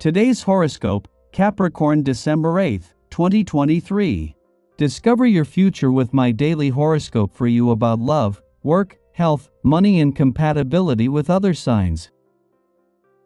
Today's horoscope, Capricorn December 8, 2023. Discover your future with my daily horoscope for you about love, work, health, money and compatibility with other signs.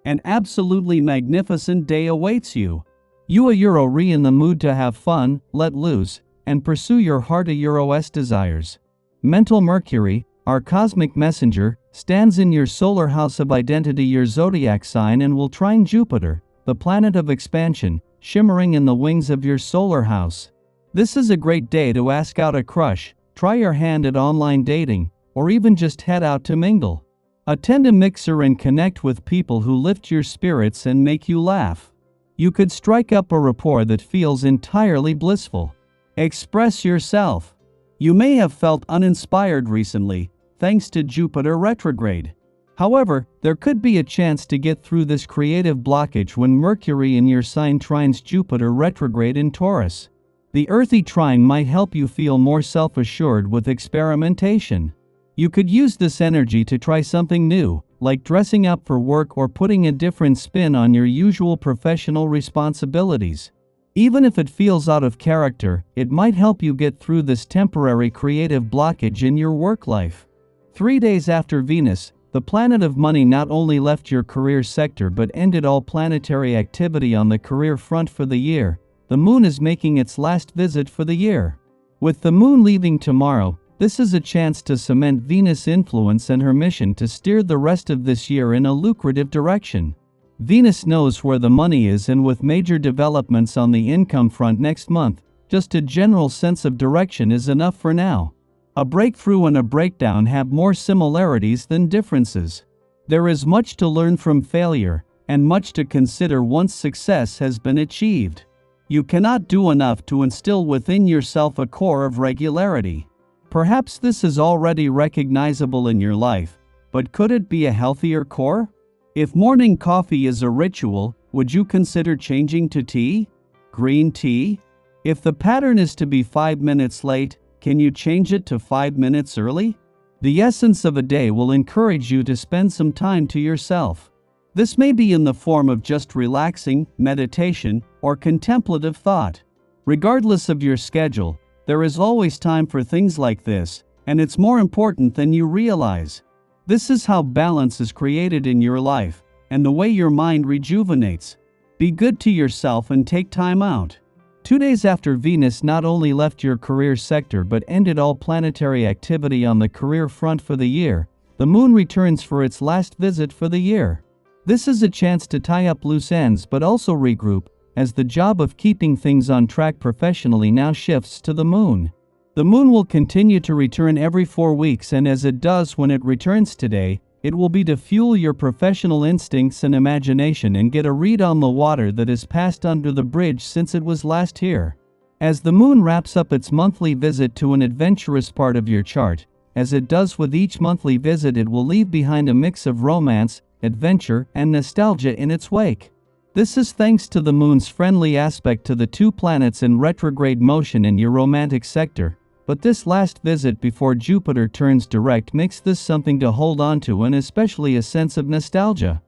An absolutely magnificent day awaits you. You are in the mood to have fun, let loose, and pursue your heart-'s desires. Mental Mercury, our cosmic messenger, stands in your solar house of identity, your zodiac sign, and will trine Jupiter, the planet of expansion, shimmering in the wings of your solar house. This is a great day to ask out a crush, try your hand at online dating, or even just head out to mingle. Attend a mixer and connect with people who lift your spirits and make you laugh. You could strike up a rapport that feels entirely blissful. Express yourself. You may have felt uninspired recently, thanks to Jupiter retrograde. However, there could be a chance to get through this creative blockage when Mercury in your sign trines Jupiter retrograde in Taurus. The earthy trine might help you feel more self-assured with experimentation. You could use this energy to try something new, like dressing up for work or putting a different spin on your usual professional responsibilities. Even if it feels out of character, it might help you get through this temporary creative blockage in your work life. 3 days after Venus, the planet of money, not only left your career sector but ended all planetary activity on the career front for the year, the moon is making its last visit for the year. With the moon leaving tomorrow, this is a chance to cement Venus' influence and her mission to steer the rest of this year in a lucrative direction. Venus knows where the money is, and with major developments on the income front next month, just a general sense of direction is enough for now. A breakthrough and a breakdown have more similarities than differences. There is much to learn from failure, and much to consider once success has been achieved. You cannot do enough to instill within yourself a core of regularity. Perhaps this is already recognizable in your life, but could it be a healthier core? If morning coffee is a ritual, would you consider changing to tea? Green tea? If the pattern is to be 5 minutes late, can you change it to 5 minutes early? The essence of a day will encourage you to spend some time to yourself. This may be in the form of just relaxing, meditation, or contemplative thought. Regardless of your schedule, there is always time for things like this, and it's more important than you realize. This is how balance is created in your life, and the way your mind rejuvenates. Be good to yourself and take time out. 2 days after Venus not only left your career sector but ended all planetary activity on the career front for the year, the moon returns for its last visit for the year. This is a chance to tie up loose ends but also regroup, as the job of keeping things on track professionally now shifts to the moon. The moon will continue to return every 4 weeks, and as it does when it returns today, it will be to fuel your professional instincts and imagination and get a read on the water that has passed under the bridge since it was last here. As the moon wraps up its monthly visit to an adventurous part of your chart, as it does with each monthly visit, it will leave behind a mix of romance, adventure, and nostalgia in its wake. This is thanks to the moon's friendly aspect to the 2 planets in retrograde motion in your romantic sector. But this last visit before Jupiter turns direct makes this something to hold on to, and especially a sense of nostalgia.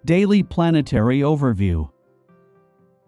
Daily Planetary Overview.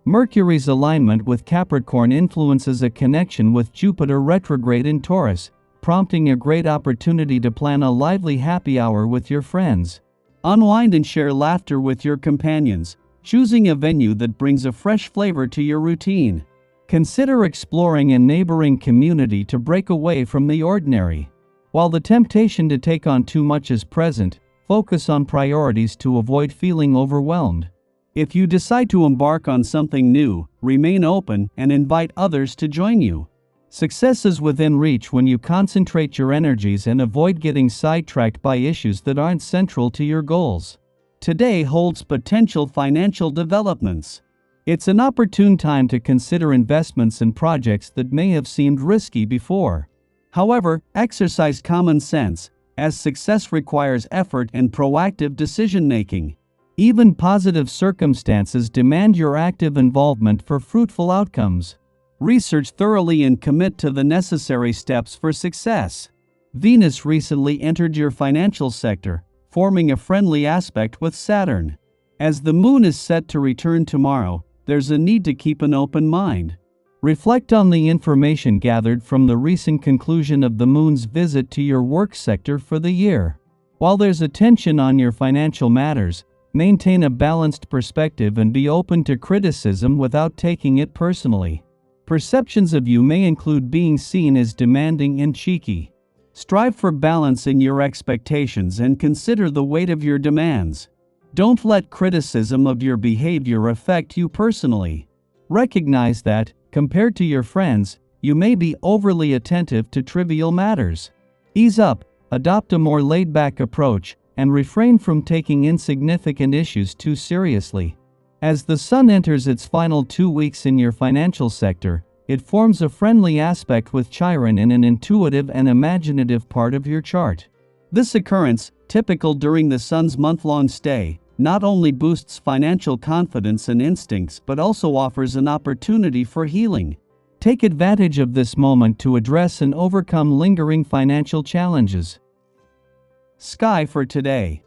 Mercury's alignment with Capricorn influences a connection with Jupiter retrograde in Taurus, prompting a great opportunity to plan a lively happy hour with your friends. Unwind and share laughter with your companions, choosing a venue that brings a fresh flavor to your routine. Consider exploring a neighboring community to break away from the ordinary. While the temptation to take on too much is present, focus on priorities to avoid feeling overwhelmed. If you decide to embark on something new, remain open and invite others to join you. Success is within reach when you concentrate your energies and avoid getting sidetracked by issues that aren't central to your goals. Today holds potential financial developments. It's an opportune time to consider investments in projects that may have seemed risky before. However, exercise common sense, as success requires effort and proactive decision-making. Even positive circumstances demand your active involvement for fruitful outcomes. Research thoroughly and commit to the necessary steps for success. Venus recently entered your financial sector, forming a friendly aspect with Saturn. As the moon is set to return tomorrow, there's a need to keep an open mind. Reflect on the information gathered from the recent conclusion of the moon's visit to your work sector for the year. While there's attention on your financial matters, maintain a balanced perspective and be open to criticism without taking it personally. Perceptions of you may include being seen as demanding and cheeky. Strive for balance in your expectations and consider the weight of your demands. Don't let criticism of your behavior affect you personally. Recognize that, compared to your friends, you may be overly attentive to trivial matters. Ease up, adopt a more laid-back approach, and refrain from taking insignificant issues too seriously. As the sun enters its final 2 weeks in your financial sector, it forms a friendly aspect with Chiron in an intuitive and imaginative part of your chart. This occurrence, typical during the sun's month-long stay, not only boosts financial confidence and instincts but also offers an opportunity for healing. Take advantage of this moment to address and overcome lingering financial challenges. Sky for today.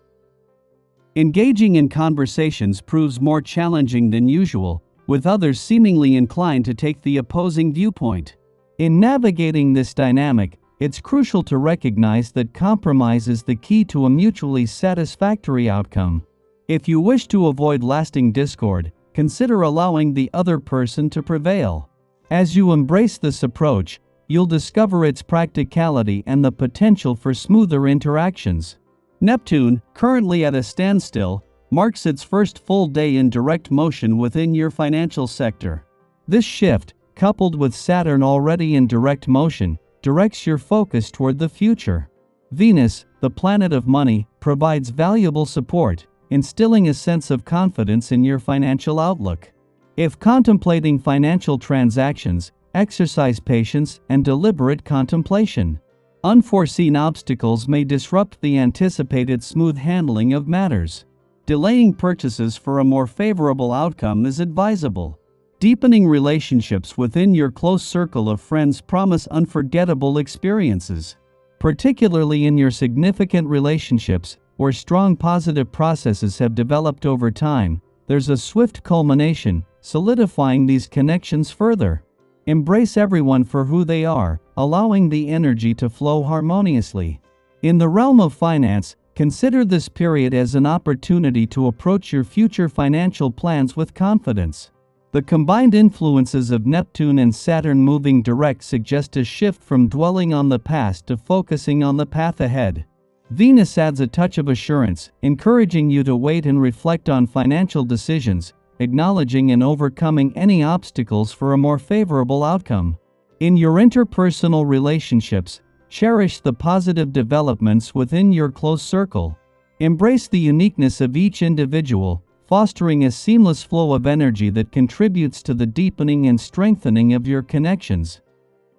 Engaging in conversations proves more challenging than usual, with others seemingly inclined to take the opposing viewpoint. In navigating this dynamic, it's crucial to recognize that compromise is the key to a mutually satisfactory outcome. If you wish to avoid lasting discord, consider allowing the other person to prevail. As you embrace this approach, you'll discover its practicality and the potential for smoother interactions. Neptune, currently at a standstill, marks its first full day in direct motion within your financial sector. This shift, coupled with Saturn already in direct motion, directs your focus toward the future. Venus, the planet of money, provides valuable support, instilling a sense of confidence in your financial outlook. If contemplating financial transactions, exercise patience and deliberate contemplation. Unforeseen obstacles may disrupt the anticipated smooth handling of matters. Delaying purchases for a more favorable outcome is advisable. Deepening relationships within your close circle of friends promise unforgettable experiences. Particularly in your significant relationships, where strong positive processes have developed over time, there's a swift culmination, solidifying these connections further. Embrace everyone for who they are, allowing the energy to flow harmoniously. In the realm of finance, consider this period as an opportunity to approach your future financial plans with confidence. The combined influences of Neptune and Saturn moving direct suggest a shift from dwelling on the past to focusing on the path ahead. Venus adds a touch of assurance, encouraging you to wait and reflect on financial decisions, acknowledging and overcoming any obstacles for a more favorable outcome. In your interpersonal relationships, cherish the positive developments within your close circle. Embrace the uniqueness of each individual, fostering a seamless flow of energy that contributes to the deepening and strengthening of your connections.